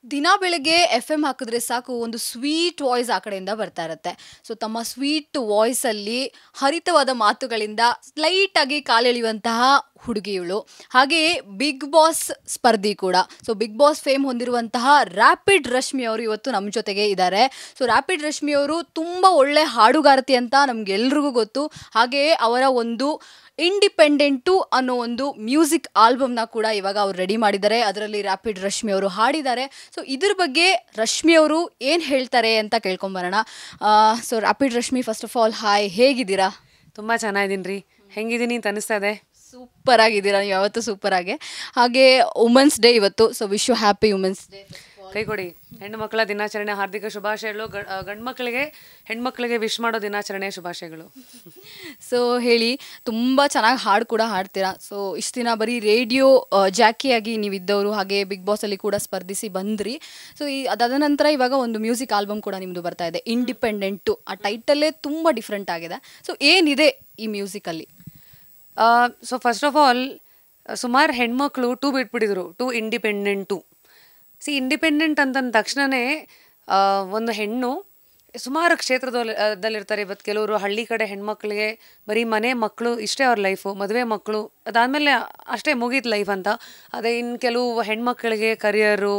ದಿನ ಬೆಳಗ್ಗೆ ಎಫ್.ಎಂ ಹಾಕಿದ್ರೆ ಸಾಕು ಒಂದು ಸ್ವೀಟ್ ವಾಯ್ಸ್ ಆ ಕಡೆಯಿಂದ ಬರ್ತಾ ಇರುತ್ತೆ. ಸೊ ತಮ್ಮ ಸ್ವೀಟ್ ವಾಯ್ಸಲ್ಲಿ ಹರಿತವಾದ ಮಾತುಗಳಿಂದ ಸ್ಲೈಟ್ ಆಗಿ ಕಾಲೆಳೆಯುವಂತಹ ಹುಡುಗಿ ಇವಳು. ಹಾಗೆಯೇ ಬಿಗ್ ಬಾಸ್ ಸ್ಪರ್ಧಿ ಕೂಡ. ಸೊ ಬಿಗ್ ಬಾಸ್ ಫೇಮ್ ಹೊಂದಿರುವಂತಹ ರ್ಯಾಪಿಡ್ ರಶ್ಮಿ ಅವರು ಇವತ್ತು ನಮ್ಮ ಜೊತೆಗೆ ಇದ್ದಾರೆ. ಸೊ ರ್ಯಾಪಿಡ್ ರಶ್ಮಿ ಅವರು ತುಂಬ ಒಳ್ಳೆ ಹಾಡುಗಾರತಿ ಅಂತ ನಮ್ಗೆಲ್ರಿಗೂ ಗೊತ್ತು. ಹಾಗೆಯೇ ಅವರ ಒಂದು ಇಂಡಿಪೆಂಡೆಂಟು ಅನ್ನೋ ಒಂದು ಮ್ಯೂಸಿಕ್ ಆಲ್ಬಮ್ನ ಕೂಡ ಇವಾಗ ಅವ್ರು ರೆಡಿ ಮಾಡಿದ್ದಾರೆ. ಅದರಲ್ಲಿ ರ್ಯಾಪಿಡ್ ರಶ್ಮಿ ಅವರು ಹಾಡಿದ್ದಾರೆ. ಸೊ ಇದ್ರ ಬಗ್ಗೆ ರಶ್ಮಿ ಅವರು ಏನು ಹೇಳ್ತಾರೆ ಅಂತ ಕೇಳ್ಕೊಂಬರೋಣ. So rapid Rashmi, first of all hi, ಹೇಗಿದ್ದೀರಾ? ತುಂಬ ಚೆನ್ನಾಗಿದ್ದೀನಿ ರೀ. ಹೆಂಗಿದ್ದೀನಿ ಅಂತ ಅನಿಸ್ತಾ ಇದೆ? ಸೂಪರ್ ಆಗಿದ್ದೀರಾ, ನೀವು ಯಾವತ್ತೂ ಸೂಪರ್ ಆಗಿ. ಹಾಗೆ ವುಮೆನ್ಸ್ ಡೇ ಇವತ್ತು. So wish you happy women's day. ಕೈ ಕೊಡಿ. ಹೆಣ್ಣು ಮಕ್ಕಳ ದಿನಾಚರಣೆ ಹಾರ್ದಿಕ ಶುಭಾಶಯಗಳು. ಗಂಡು ಮಕ್ಕಳಿಗೆ ಹೆಣ್ಮಕ್ಳಿಗೆ ವಿಶ್ ಮಾಡೋ ದಿನಾಚರಣೆ ಶುಭಾಶಯಗಳು. ಸೊ ಹೇಳಿ, ತುಂಬ ಚೆನ್ನಾಗಿ ಹಾಡು ಕೂಡ ಹಾಡ್ತೀರಾ. ಸೊ ಇಷ್ಟು ದಿನ ಬರೀ ರೇಡಿಯೋ ಜಾಕಿಯಾಗಿ ನೀವಿದ್ದವರು, ಹಾಗೆ ಬಿಗ್ ಬಾಸಲ್ಲಿ ಕೂಡ ಸ್ಪರ್ಧಿಸಿ ಬಂದ್ರಿ. ಸೊ ಅದಾದ ನಂತರ ಇವಾಗ ಒಂದು ಮ್ಯೂಸಿಕ್ ಆಲ್ಬಮ್ ಕೂಡ ನಿಮ್ಮದು ಬರ್ತಾ ಇದೆ, ಇಂಡಿಪೆಂಡೆಂಟು. ಆ ಟೈಟಲ್ಲೇ ತುಂಬ ಡಿಫ್ರೆಂಟ್ ಆಗಿದೆ. ಸೊ ಏನಿದೆ ಈ musically? So first of all, ಸುಮಾರು ಹೆಣ್ಮಕ್ಳು ಟೂ ಬಿಟ್ಬಿಟ್ಟಿದ್ರು, ಟೂ ಇಂಡಿಪೆಂಡೆಂಟು. ಇಂಡಿಪೆಂಡೆಂಟ್ ಅಂತಂದ ತಕ್ಷಣವೇ ಒಂದು ಹೆಣ್ಣು ಸುಮಾರು ಕ್ಷೇತ್ರದಲ್ಲಿರ್ತಾರೆ. ಇವತ್ತು ಕೆಲವರು ಹಳ್ಳಿ ಕಡೆ ಹೆಣ್ಮಕ್ಳಿಗೆ ಬರೀ ಮನೆ ಮಕ್ಕಳು ಇಷ್ಟೇ ಅವ್ರ ಲೈಫು, ಮದುವೆ ಮಕ್ಕಳು, ಅದಾದಮೇಲೆ ಅಷ್ಟೇ ಮುಗೀತು ಲೈಫ್ ಅಂತ. ಅದೇ ಇನ್ನು ಕೆಲವು ಹೆಣ್ಮಕ್ಳಿಗೆ ಕರಿಯರು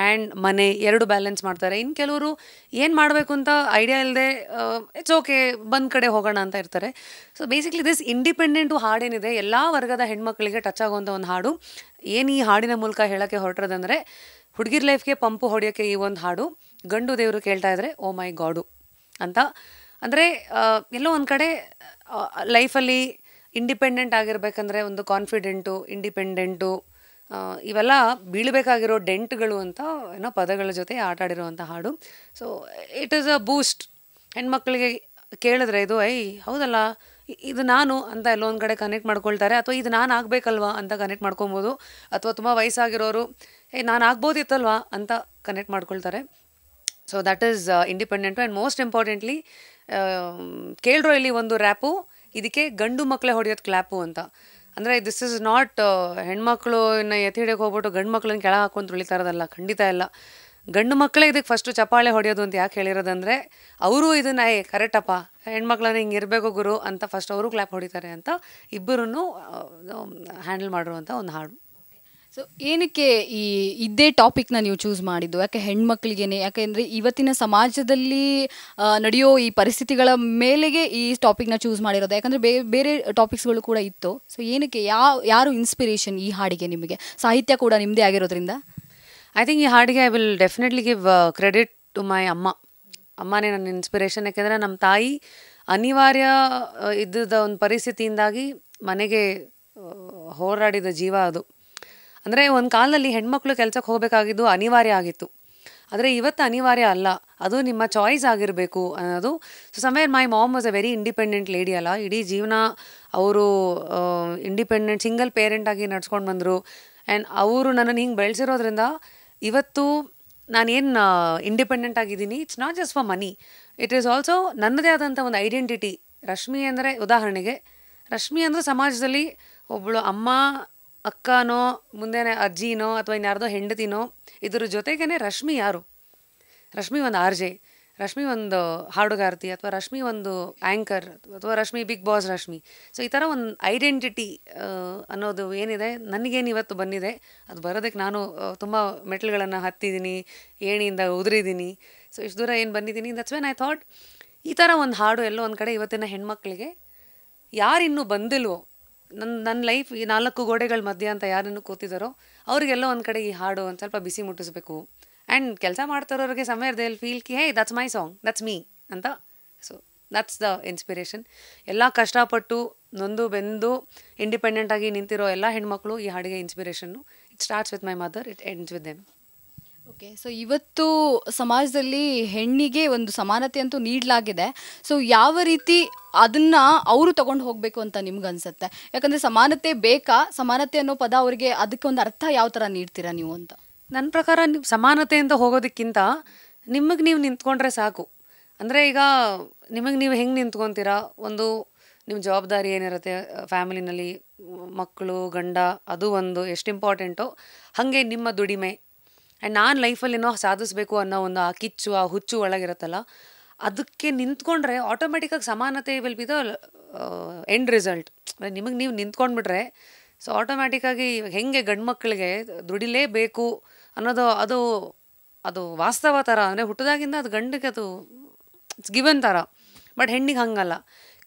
ಆ್ಯಂಡ್ ಮನೆ ಎರಡು ಬ್ಯಾಲೆನ್ಸ್ ಮಾಡ್ತಾರೆ. ಇನ್ನು ಕೆಲವರು ಏನು ಮಾಡಬೇಕು ಅಂತ ಐಡಿಯಾ ಇಲ್ಲದೆ ಇಟ್ಸ್ ಓಕೆ ಬಂದ್ ಕಡೆ ಹೋಗೋಣ ಅಂತ ಇರ್ತಾರೆ. ಸೊ ಬೇಸಿಕ್ಲಿ ದಿಸ್ ಇಂಡಿಪೆಂಡೆಂಟು ಹಾಡೇನಿದೆ ಎಲ್ಲ ವರ್ಗದ ಹೆಣ್ಮಕ್ಳಿಗೆ ಟಚ್ ಆಗುವಂಥ ಒಂದು ಹಾಡು. ಏನು ಈ ಹಾಡಿನ ಮೂಲಕ ಹೇಳೋಕ್ಕೆ ಹೊರಟಿರೋದಂದರೆ, ಹುಡುಗಿರ್ ಲೈಫ್ಗೆ ಪಂಪು ಹೊಡೆಯೋಕ್ಕೆ ಈ ಒಂದು ಹಾಡು. ಗಂಡು ದೇವರು ಕೇಳ್ತಾ ಇದ್ರೆ ಓ ಮೈ ಗಾಡು ಅಂತ. ಅಂದರೆ ಎಲ್ಲೋ ಒಂದು ಕಡೆ ಲೈಫಲ್ಲಿ ಇಂಡಿಪೆಂಡೆಂಟ್ ಆಗಿರ್ಬೇಕಂದ್ರೆ ಒಂದು ಕಾನ್ಫಿಡೆಂಟು, ಇಂಡಿಪೆಂಡೆಂಟು, ಇವೆಲ್ಲ ಬೀಳಬೇಕಾಗಿರೋ ಡೆಂಟ್ಗಳು ಅಂತ ಏನೋ ಪದಗಳ ಜೊತೆ ಆಟ ಆಡಿರುವಂಥ ಹಾಡು. ಸೊ ಇಟ್ ಈಸ್ ಅ ಬೂಸ್ಟ್. ಹೆಣ್ಮಕ್ಳಿಗೆ ಕೇಳಿದ್ರೆ ಇದು ಹೌದಲ್ಲ, ಇದು ನಾನು ಅಂತ ಎಲ್ಲೊಂದು ಕಡೆ ಕನೆಕ್ಟ್ ಮಾಡ್ಕೊಳ್ತಾರೆ. ಅಥವಾ ಇದು ನಾನು ಆಗಬೇಕಲ್ವಾ ಅಂತ ಕನೆಕ್ಟ್ ಮಾಡ್ಕೊಬೋದು. ಅಥವಾ ತುಂಬ ವಯಸ್ಸಾಗಿರೋರು ನಾನು ಆಗ್ಬೋದಿತ್ತಲ್ವಾ ಅಂತ ಕನೆಕ್ಟ್ ಮಾಡ್ಕೊಳ್ತಾರೆ. So that is independent. And most importantly ಕೇಳ್ರೋ ಇಲ್ಲಿ ಒಂದು ರ್ಯಾಪು, ಇದಕ್ಕೆ ಗಂಡು ಮಕ್ಕಳೇ ಹೊಡೆಯೋದು ಕ್ಲ್ಯಾಪು ಅಂತ. ಅಂದರೆ ದಿಸ್ ಇಸ್ ನಾಟ್ ಹೆಣ್ಮಕ್ಳು ಇನ್ನು ಎತ್ತಿ ಹಿಡಿಯೋಕೆ ಹೋಗ್ಬಿಟ್ಟು ಗಂಡು ಮಕ್ಳನ್ನ ಕೆಳ ಹಾಕೊಂಡು ತುಳಿತಾ ಇರೋದಲ್ಲ, ಖಂಡಿತ ಇಲ್ಲ. ಗಂಡು ಮಕ್ಕಳೇ ಇದಕ್ಕೆ ಫಸ್ಟು ಚಪ್ಪಾಳೆ ಹೊಡೆಯೋದು ಅಂತ ಯಾಕೆ ಹೇಳಿರೋದಂದರೆ, ಅವರು ಇದನ್ನ ಕರೆಕ್ಟಪ್ಪ ಹೆಣ್ಮಕ್ಳನ್ನ ಹಿಂಗೆ ಇರಬೇಕು ಗುರು ಅಂತ ಫಸ್ಟ್ ಅವರು ಕ್ಲ್ಯಾಪ್ ಹೊಡಿತಾರೆ ಅಂತ ಇಬ್ಬರನ್ನು ಹ್ಯಾಂಡಲ್ ಮಾಡಿರುವಂಥ ಒಂದು ಹಾಡು. ಸೊ ಏನಕ್ಕೆ ಇದೇ ಟಾಪಿಕ್ನ ನೀವು ಚೂಸ್ ಮಾಡಿದ್ದು? ಯಾಕೆ ಹೆಣ್ಮಕ್ಳಿಗೇನೆ? ಯಾಕೆಂದರೆ ಇವತ್ತಿನ ಸಮಾಜದಲ್ಲಿ ನಡೆಯೋ ಈ ಪರಿಸ್ಥಿತಿಗಳ ಮೇಲೆಗೆ ಈ ಟಾಪಿಕ್ನ ಚೂಸ್ ಮಾಡಿರೋದು? ಯಾಕಂದರೆ ಬೇರೆ ಟಾಪಿಕ್ಸ್ಗಳು ಕೂಡ ಇತ್ತು. ಸೊ ಏನಕ್ಕೆ ಯಾರು ಇನ್ಸ್ಪಿರೇಷನ್ ಈ ಹಾಡಿಗೆ ನಿಮಗೆ? ಸಾಹಿತ್ಯ ಕೂಡ ನಿಮ್ಮದೇ ಆಗಿರೋದ್ರಿಂದ. ಐ ಥಿಂಕ್ ಈ ಹಾಡಿಗೆ I will definitely give credit to my ಅಮ್ಮನೇ ನನ್ನ ಇನ್ಸ್ಪಿರೇಷನ್. ಯಾಕೆಂದರೆ ನಮ್ಮ ತಾಯಿ ಅನಿವಾರ್ಯ ಇದ್ದದ ಒಂದು ಪರಿಸ್ಥಿತಿಯಿಂದಾಗಿ ಮನೆಗೆ ಹೋರಾಡಿದ ಜೀವ ಅದು. ಅಂದರೆ ಒಂದು ಕಾಲದಲ್ಲಿ ಹೆಣ್ಮಕ್ಳು ಕೆಲಸಕ್ಕೆ ಹೋಗಬೇಕಾಗಿದ್ದು ಅನಿವಾರ್ಯ ಆಗಿತ್ತು. ಆದರೆ ಇವತ್ತು ಅನಿವಾರ್ಯ ಅಲ್ಲ, ಅದು ನಿಮ್ಮ ಚಾಯ್ಸ್ ಆಗಿರಬೇಕು ಅನ್ನೋದು. So somewhere my mom was a very independent lady ಅಲ್ಲ, ಇಡೀ ಜೀವನ ಅವರು ಇಂಡಿಪೆಂಡೆಂಟ್ ಸಿಂಗಲ್ ಪೇರೆಂಟಾಗಿ ನಡ್ಸ್ಕೊಂಡು ಬಂದರು. ಆ್ಯಂಡ್ ಅವರು ನನ್ನನ್ನು ಹಿಂಗೆ ಬೆಳೆಸಿರೋದ್ರಿಂದ ಇವತ್ತು ನಾನೇನು ಇಂಡಿಪೆಂಡೆಂಟ್ ಆಗಿದ್ದೀನಿ. It's not just for money, it is also ನನ್ನದೇ ಆದಂಥ ಒಂದು ಐಡೆಂಟಿಟಿ. ರಶ್ಮಿ ಅಂದರೆ ಉದಾಹರಣೆಗೆ, ರಶ್ಮಿ ಅಂದರೆ ಸಮಾಜದಲ್ಲಿ ಒಬ್ಬಳು ಅಮ್ಮ, ಅಕ್ಕನೋ, ಮುಂದೆನೇ ಅಜ್ಜಿನೋ ಅಥವಾ ಇನ್ಯಾರ್ದೋ ಹೆಂಡತಿನೋ, ಇದ್ರ ಜೊತೆಗೇ ರಶ್ಮಿ ಯಾರು? ರಶ್ಮಿ ಒಂದು RJ, ರಶ್ಮಿ ಒಂದು ಹಾಡುಗಾರ್ತಿ, ಅಥವಾ ರಶ್ಮಿ ಒಂದು ಆ್ಯಂಕರ್, ಅಥವಾ Rashmi Bigg Boss Rashmi. So ಈ ಥರ ಒಂದು ಐಡೆಂಟಿಟಿ ಅನ್ನೋದು ಏನಿದೆ ನನಗೇನು ಇವತ್ತು ಬಂದಿದೆ, ಅದು ಬರೋದಕ್ಕೆ ನಾನು ತುಂಬ ಮೆಟ್ಲುಗಳನ್ನು ಹತ್ತಿದ್ದೀನಿ, ಏಣಿಯಿಂದ ಉದುರಿದ್ದೀನಿ. ಸೊ ಇಷ್ಟು ದೂರ ಏನು ಬಂದಿದ್ದೀನಿ. ದಟ್ಸ್ ವೆನ್ ಐ ಥಾಟ್ ಈ ಥರ ಒಂದು ಹಾಡು ಎಲ್ಲೋ ಒಂದು ಕಡೆ ಇವತ್ತಿನ ಹೆಣ್ಮಕ್ಳಿಗೆ ಯಾರಿನ್ನೂ ಬಂದಿಲ್ವೋ, ನನ್ನ ಲೈಫ್ ಈ 4 ಗೋಡೆಗಳ ಮಧ್ಯೆ ಅಂತ ಯಾರನ್ನು ಕೂತಿದ್ದಾರೋ ಅವ್ರಿಗೆಲ್ಲೋ ಒಂದು ಕಡೆ ಈ ಹಾಡು ಒಂದು ಸ್ವಲ್ಪ ಬಿಸಿ ಮುಟ್ಟಿಸ್ಬೇಕು. ಆ್ಯಂಡ್ ಕೆಲಸ ಮಾಡ್ತಾರೋರಿಗೆ somewhere they will feel hey that's my song, that's me ಅಂತ. So that's the inspiration. ಎಲ್ಲ ಕಷ್ಟಪಟ್ಟು ನೊಂದು ಬೆಂದು ಇಂಡಿಪೆಂಡೆಂಟಾಗಿ ನಿಂತಿರೋ ಎಲ್ಲ ಹೆಣ್ಮಕ್ಳು ಈ ಹಾಡಿಗೆ inspiration. It starts with my mother, it ends with them. Okay. So ಇವತ್ತು ಸಮಾಜದಲ್ಲಿ ಹೆಣ್ಣಿಗೆ ಒಂದು ಸಮಾನತೆ ಅಂತೂ ನೀಡಲಾಗಿದೆ. ಸೊ ಯಾವ ರೀತಿ ಅದನ್ನು ಅವರು ತಗೊಂಡು ಹೋಗಬೇಕು ಅಂತ ನಿಮ್ಗೆ ಅನಿಸುತ್ತೆ? ಯಾಕಂದರೆ ಸಮಾನತೆ ಬೇಕಾ? ಸಮಾನತೆ ಅನ್ನೋ ಪದ ಅವರಿಗೆ ಅದಕ್ಕೊಂದು ಅರ್ಥ ಯಾವ ಥರ ನೀಡ್ತೀರಾ ನೀವು ಅಂತ? ನನ್ನ ಪ್ರಕಾರ ನೀವು ಸಮಾನತೆ ಅಂತ ಹೋಗೋದಕ್ಕಿಂತ ನಿಮಗೆ ನೀವು ನಿಂತ್ಕೊಂಡ್ರೆ ಸಾಕು. ಅಂದರೆ ಈಗ ನಿಮಗೆ ನೀವು ಹೆಂಗೆ ನಿಂತ್ಕೊತೀರಾ, ಒಂದು ನಿಮ್ಮ ಜವಾಬ್ದಾರಿ ಏನಿರುತ್ತೆ ಫ್ಯಾಮಿಲಿನಲ್ಲಿ, ಮಕ್ಕಳು, ಗಂಡ, ಅದು ಒಂದು ಎಷ್ಟು ಇಂಪಾರ್ಟೆಂಟೋ ಹಾಗೆ ನಿಮ್ಮ ದುಡಿಮೆ, ಆ್ಯಂಡ್ ನಾನು ಲೈಫಲ್ಲಿ ಏನೋ ಸಾಧಿಸ್ಬೇಕು ಅನ್ನೋ ಒಂದು ಆ ಕಿಚ್ಚು ಆ ಹುಚ್ಚು ಒಳಗಿರುತ್ತಲ್ಲ, ಅದಕ್ಕೆ ನಿಂತ್ಕೊಂಡ್ರೆ ಆಟೋಮೆಟಿಕ್ಕಾಗಿ ಸಮಾನತೆ will be the end result. ನಿಮಗೆ ನೀವು ನಿಂತ್ಕೊಂಡ್ಬಿಟ್ರೆ ಸೊ ಆಟೋಮ್ಯಾಟಿಕ್ಕಾಗಿ ಹೆಂಗೆ ಗಂಡು ಮಕ್ಕಳಿಗೆ ದುಡಿಲೇಬೇಕು ಅನ್ನೋದು ಅದು ಅದು ವಾಸ್ತವ ಥರ, ಅಂದರೆ ಹುಟ್ಟಿದಾಗಿಂದ ಅದು ಗಂಡಿಗೆ ಅದು ಇಟ್ಸ್ ಗಿವನ್ ಥರ. ಬಟ್ ಹೆಣ್ಣಿಗೆ ಹಂಗಲ್ಲ,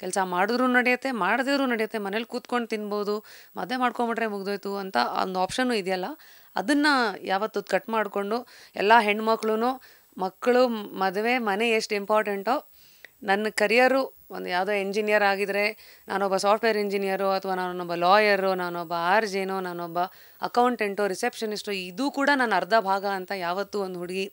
ಕೆಲಸ ಮಾಡಿದ್ರೂ ನಡೆಯುತ್ತೆ, ಮಾಡದಿದ್ರೂ ನಡೆಯುತ್ತೆ, ಮನೇಲಿ ಕೂತ್ಕೊಂಡು ತಿನ್ಬೋದು, ಮದುವೆ ಮಾಡ್ಕೊಂಬಿಟ್ರೆ ಮುಗ್ದೋಯ್ತು ಅಂತ ಒಂದು ಆಪ್ಷನ್ನು ಇದೆಯಲ್ಲ, ಅದನ್ನು ಯಾವತ್ತು ಕಟ್ ಮಾಡಿಕೊಂಡು ಎಲ್ಲ ಹೆಣ್ಮಕ್ಳು ಮಕ್ಕಳು ಮದುವೆ ಮನೆ ಎಷ್ಟು ಇಂಪಾರ್ಟೆಂಟೋ, ನನ್ನ ಕರಿಯರು ಒಂದು ಯಾವುದೋ ಎಂಜಿನಿಯರ್ ಆಗಿದ್ರೆ ನಾನೊಬ್ಬ ಸಾಫ್ಟ್ವೇರ್ ಇಂಜಿನಿಯರು, ಅಥವಾ ನಾನೊಬ್ಬ ಲಾಯರು, ನಾನೊಬ್ಬ RJನೋ, ನಾನೊಬ್ಬ ಅಕೌಂಟೆಂಟೋ, ರಿಸೆಪ್ಷನಿಸ್ಟು, ಇದು ಕೂಡ ನನ್ನ ಅರ್ಧ ಭಾಗ ಅಂತ ಯಾವತ್ತೂ ಒಂದು ಹುಡುಗಿ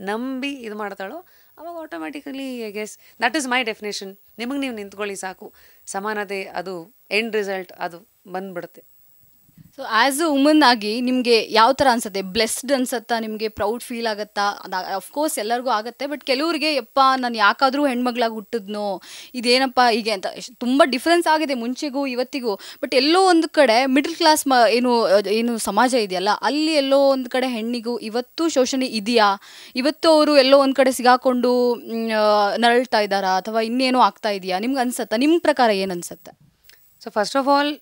ನಂಬಿ ಇದು ಮಾಡ್ತಾಳೋ ಅವಾಗ automatically I guess that is my definition. ನಿಮಗೆ ನೀವು ನಿಂತ್ಕೊಳ್ಳಿ ಸಾಕು, ಸಮಾನತೆ ಅದು ಎಂಡ್ ರಿಸಲ್ಟ್ ಅದು ಬಂದ್ಬಿಡುತ್ತೆ. ಸೊ ಆ್ಯಸ್ ಅ ವುಮನ್ ಆಗಿ ನಿಮಗೆ ಯಾವ ಥರ ಅನ್ಸುತ್ತೆ? ಬ್ಲೆಸ್ಡ್ ಅನ್ಸುತ್ತಾ ನಿಮಗೆ? ಪ್ರೌಡ್ ಫೀಲ್ ಆಗುತ್ತಾ? ಅದು ಅಫ್ಕೋರ್ಸ್ ಎಲ್ಲರಿಗೂ ಆಗುತ್ತೆ, ಬಟ್ ಕೆಲವರಿಗೆ ಯಪ್ಪ ನಾನು ಯಾಕಾದರೂ ಹೆಣ್ಮಗಳಾಗಿ ಹುಟ್ಟಿದ್ನೋ, ಇದೇನಪ್ಪ ಹೀಗೆ ಅಂತ ತುಂಬ ಡಿಫ್ರೆನ್ಸ್ ಆಗಿದೆ ಮುಂಚೆಗೂ ಇವತ್ತಿಗೂ. ಬಟ್ ಎಲ್ಲೋ ಒಂದು ಕಡೆ ಮಿಡಲ್ ಕ್ಲಾಸ್ ಏನು ಸಮಾಜ ಇದೆಯಲ್ಲ, ಅಲ್ಲಿ ಎಲ್ಲೋ ಒಂದು ಕಡೆ ಹೆಣ್ಣಿಗೂ ಇವತ್ತು ಶೋಷಣೆ ಇದೆಯಾ? ಇವತ್ತು ಅವರು ಎಲ್ಲೋ ಒಂದು ಕಡೆ ಸಿಗಾಕೊಂಡು ನರಳ್ತಾ ಇದ್ದಾರಾ, ಅಥವಾ ಇನ್ನೇನೋ ಆಗ್ತಾ ಇದೆಯಾ? ನಿಮ್ಗೆ ಅನ್ಸುತ್ತಾ? ನಿಮ್ಮ ಪ್ರಕಾರ ಏನು ಅನ್ಸುತ್ತೆ? ಸೊ ಫಸ್ಟ್ ಆಫ್ ಆಲ್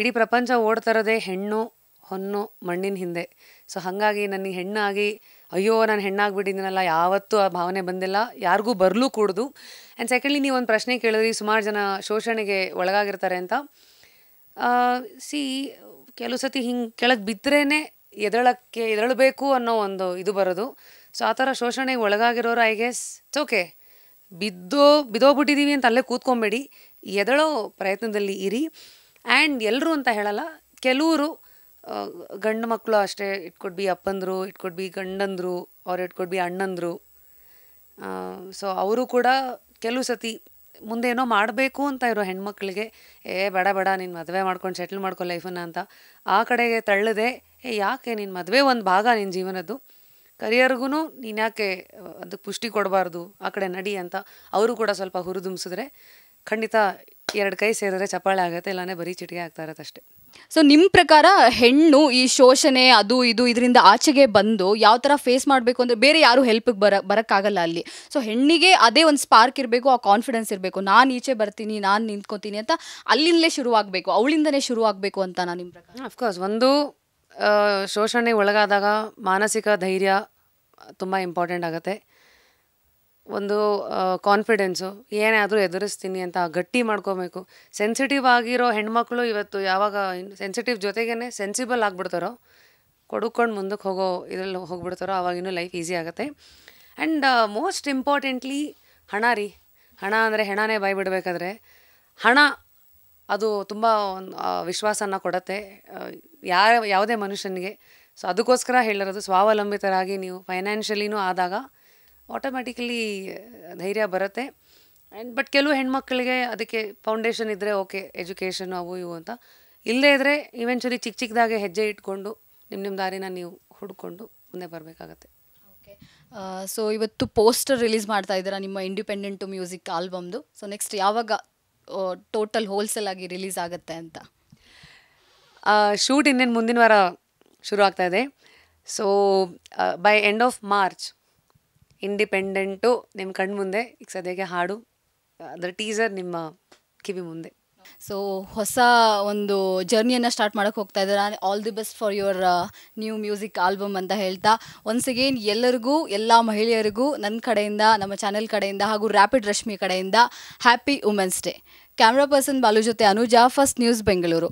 ಇಡೀ ಪ್ರಪಂಚ ಓಡ್ತಿರೋದೇ ಹೆಣ್ಣು ಹೊನ್ನು ಮಣ್ಣಿನ ಹಿಂದೆ. ಸೊ ಹಾಗಾಗಿ ನನಗೆ ಹೆಣ್ಣಾಗಿ ಅಯ್ಯೋ ನಾನು ಹೆಣ್ಣಾಗ್ಬಿಟ್ಟಿದ್ದೀನಲ್ಲ ಯಾವತ್ತೂ ಆ ಭಾವನೆ ಬಂದಿಲ್ಲ, ಯಾರಿಗೂ ಬರಲೂ ಕೂಡದು. ಆ್ಯಂಡ್ ಸೆಕೆಂಡ್ಲಿ ನೀವು ಒಂದು ಪ್ರಶ್ನೆ ಕೇಳಿದ್ರಿ, ಸುಮಾರು ಜನ ಶೋಷಣೆಗೆ ಒಳಗಾಗಿರ್ತಾರೆ ಅಂತ. ಕೆಲವು ಸತಿ ಹಿಂಗೆ ಕೆಳಗೆ ಬಿದ್ರೇ ಎದಳಬೇಕು ಅನ್ನೋ ಒಂದು ಇದು ಬರೋದು. ಸೊ ಆ ಥರ ಶೋಷಣೆಗೆ ಒಳಗಾಗಿರೋರು ಐ ಗೆಸ್ ಇಟ್ಸ್ ಓಕೆ, ಬಿದ್ದೋಗ್ಬಿಟ್ಟಿದ್ದೀವಿ ಅಂತ ಅಲ್ಲೇ ಕೂತ್ಕೊಂಬೇಡಿ, ಎದಳೋ ಪ್ರಯತ್ನದಲ್ಲಿ ಇರಿ. ಆ್ಯಂಡ್ ಎಲ್ಲರೂ ಅಂತ ಹೇಳಲ್ಲ, ಕೆಲವರು ಗಂಡು ಮಕ್ಕಳು ಅಷ್ಟೇ, ಇಟ್ ಕುಡ್ ಬಿ ಅಪ್ಪಂದರು, ಇಟ್ ಕುಡ್ ಬಿ ಗಂಡಂದರು, ಅವ್ರು ಇಟ್ ಕುಡ್ ಬಿ ಅಣ್ಣಂದರು. ಸೊ ಅವರು ಕೂಡ ಕೆಲವು ಸತಿ ಮುಂದೆ ಏನೋ ಮಾಡಬೇಕು ಅಂತ ಇರೋ ಹೆಣ್ಮಕ್ಳಿಗೆ ಬೇಡ ನೀನು ಮದುವೆ ಮಾಡ್ಕೊಂಡು ಸೆಟ್ಲ್ ಮಾಡ್ಕೊ ಲೈಫನ್ನು ಅಂತ ಆ ಕಡೆಗೆ ತಳ್ಳದೆ, ಯಾಕೆ ನಿನ್ನ ಮದುವೆ ಒಂದು ಭಾಗ ನಿನ್ನ ಜೀವನದ್ದು, ಕರಿಯರ್ಗೂ ನೀನು ಯಾಕೆ ಅದಕ್ಕೆ ಪುಷ್ಟಿ ಕೊಡಬಾರ್ದು, ಆ ಕಡೆ ನಡಿ ಅಂತ ಅವರು ಕೂಡ ಸ್ವಲ್ಪ ಹುರಿದುಂಬಿಸಿದ್ರೆ ಖಂಡಿತ ಎರಡು ಕೈ ಸೇರಿದ್ರೆ ಚಪ್ಪಾಳೆ ಆಗುತ್ತೆ, ಇಲ್ಲಾಂದರೆ ಬರೀ ಚಿಟಿಕೆ ಆಗ್ತಾ ಇರತ್ತೆ ಅಷ್ಟೇ. ಸೊ ನಿಮ್ಮ ಪ್ರಕಾರ ಹೆಣ್ಣು ಈ ಶೋಷಣೆ ಅದು ಇದು ಇದರಿಂದ ಆಚೆಗೆ ಬಂದು ಯಾವ ಥರ ಫೇಸ್ ಮಾಡಬೇಕು ಅಂದರೆ, ಬೇರೆ ಯಾರು ಹೆಲ್ಪಿಗೆ ಬರೋಕ್ಕಾಗಲ್ಲ ಅಲ್ಲಿ. ಸೊ ಹೆಣ್ಣಿಗೆ ಅದೇ ಒಂದು ಸ್ಪಾರ್ಕ್ ಇರಬೇಕು, ಆ ಕಾನ್ಫಿಡೆನ್ಸ್ ಇರಬೇಕು, ನಾನು ಈಚೆ ಬರ್ತೀನಿ, ನಾನು ನಿಂತ್ಕೊತೀನಿ ಅಂತ ಅಲ್ಲಿಂದಲೇ ಶುರುವಾಗಬೇಕು, ಅವಳಿಂದನೇ ಶುರುವಾಗಬೇಕು ಅಂತ ನಾನು ನಿಮ್ಮ ಪ್ರಕಾರ. ಅಫ್ಕೋರ್ಸ್ ಒಂದು ಶೋಷಣೆಗೆ ಒಳಗಾದಾಗ ಮಾನಸಿಕ ಧೈರ್ಯ ತುಂಬ ಇಂಪಾರ್ಟೆಂಟ್ ಆಗುತ್ತೆ. ಒಂದು ಕಾನ್ಫಿಡೆನ್ಸು, ಏನೇ ಆದರೂ ಎದುರಿಸ್ತೀನಿ ಅಂತ ಗಟ್ಟಿ ಮಾಡ್ಕೋಬೇಕು. ಸೆನ್ಸಿಟಿವ್ ಆಗಿರೋ ಹೆಣ್ಮಕ್ಳು ಇವತ್ತು ಯಾವಾಗ ಸೆನ್ಸಿಟಿವ್ ಜೊತೆಗೇ ಸೆನ್ಸಿಬಲ್ ಆಗಿಬಿಡ್ತಾರೋ, ಕೊಡುಕೊಂಡು ಮುಂದಕ್ಕೆ ಹೋಗೋ ಇದರಲ್ಲಿ ಹೋಗ್ಬಿಡ್ತಾರೋ, ಆವಾಗಿನ್ನೂ ಲೈಫ್ ಈಸಿ ಆಗುತ್ತೆ. ಆ್ಯಂಡ್ ಮೋಸ್ಟ್ ಇಂಪಾರ್ಟೆಂಟ್ಲಿ ಹಣ ಅಂದರೆ ಹೆಣನೇ ಬಾಯ್ಬಿಡ್ಬೇಕಾದ್ರೆ ಹಣ ಅದು ತುಂಬ ವಿಶ್ವಾಸನ ಕೊಡುತ್ತೆ ಯಾವುದೇ ಮನುಷ್ಯನಿಗೆ. ಸೊ ಅದಕ್ಕೋಸ್ಕರ ಹೇಳಿರೋದು, ಸ್ವಾವಲಂಬಿತರಾಗಿ ನೀವು ಫೈನಾನ್ಷಿಯಲಿನೂ ಆದಾಗ ಆಟೋಮ್ಯಾಟಿಕಲಿ ಧೈರ್ಯ ಬರುತ್ತೆ. ಆ್ಯಂಡ್ ಬಟ್ ಕೆಲವು ಹೆಣ್ಮಕ್ಳಿಗೆ ಅದಕ್ಕೆ ಫೌಂಡೇಶನ್ ಇದ್ದರೆ ಓಕೆ, ಎಜುಕೇಷನು ಅವು ಇವು ಅಂತ, ಇಲ್ಲದೇ ಇದ್ದರೆ ಇವೆಂಚುಲಿ ಚಿಕ್ಕದಾಗೆ ಹೆಜ್ಜೆ ಇಟ್ಕೊಂಡು ನಿಮ್ಮ ದಾರಿನ ನೀವು ಹುಡ್ಕೊಂಡು ಮುಂದೆ ಬರಬೇಕಾಗತ್ತೆ. ಓಕೆ, ಸೊ ಇವತ್ತು ಪೋಸ್ಟರ್ ರಿಲೀಸ್ ಮಾಡ್ತಾ ಇದ್ದೀರಾ ನಿಮ್ಮ ಇಂಡಿಪೆಂಡೆಂಟ್ ಮ್ಯೂಸಿಕ್ ಆಲ್ಬಮ್ದು. ಸೊ ನೆಕ್ಸ್ಟ್ ಯಾವಾಗ ಟೋಟಲ್ ಹೋಲ್ಸೇಲ್ ಆಗಿ ರಿಲೀಸ್ ಆಗುತ್ತೆ ಅಂತ? ಶೂಟ್ ಇನ್ನೇನು ಮುಂದಿನ ವಾರ ಶುರು ಆಗ್ತಾ ಇದೆ. So by end of March independent ನಿಮ್ಮ ಕಣ್ಣು ಮುಂದೆ. ಈಗ ಸದ್ಯಕ್ಕೆ ಹಾಡು, ಅದರ ಟೀಸರ್ ನಿಮ್ಮ ಕಿವಿ ಮುಂದೆ. ಸೊ ಹೊಸ ಒಂದು ಜರ್ನಿಯನ್ನು ಸ್ಟಾರ್ಟ್ ಮಾಡೋಕ್ಕೆ ಹೋಗ್ತಾ ಇದ್ದೀರಾ. All the best for your new music album ಅಂತ ಹೇಳ್ತಾ, ಒನ್ಸ್ ಅಗೇನ್ ಎಲ್ಲರಿಗೂ, ಎಲ್ಲ ಮಹಿಳೆಯರಿಗೂ ನನ್ನ ಕಡೆಯಿಂದ, ನಮ್ಮ ಚಾನೆಲ್ ಕಡೆಯಿಂದ ಹಾಗೂ ರ್ಯಾಪಿಡ್ ರಶ್ಮಿ ಕಡೆಯಿಂದ happy women's day. Camera person Balu ಜೊತೆ ಅನುಜಾ, ಫಸ್ಟ್ ನ್ಯೂಸ್ ಬೆಂಗಳೂರು.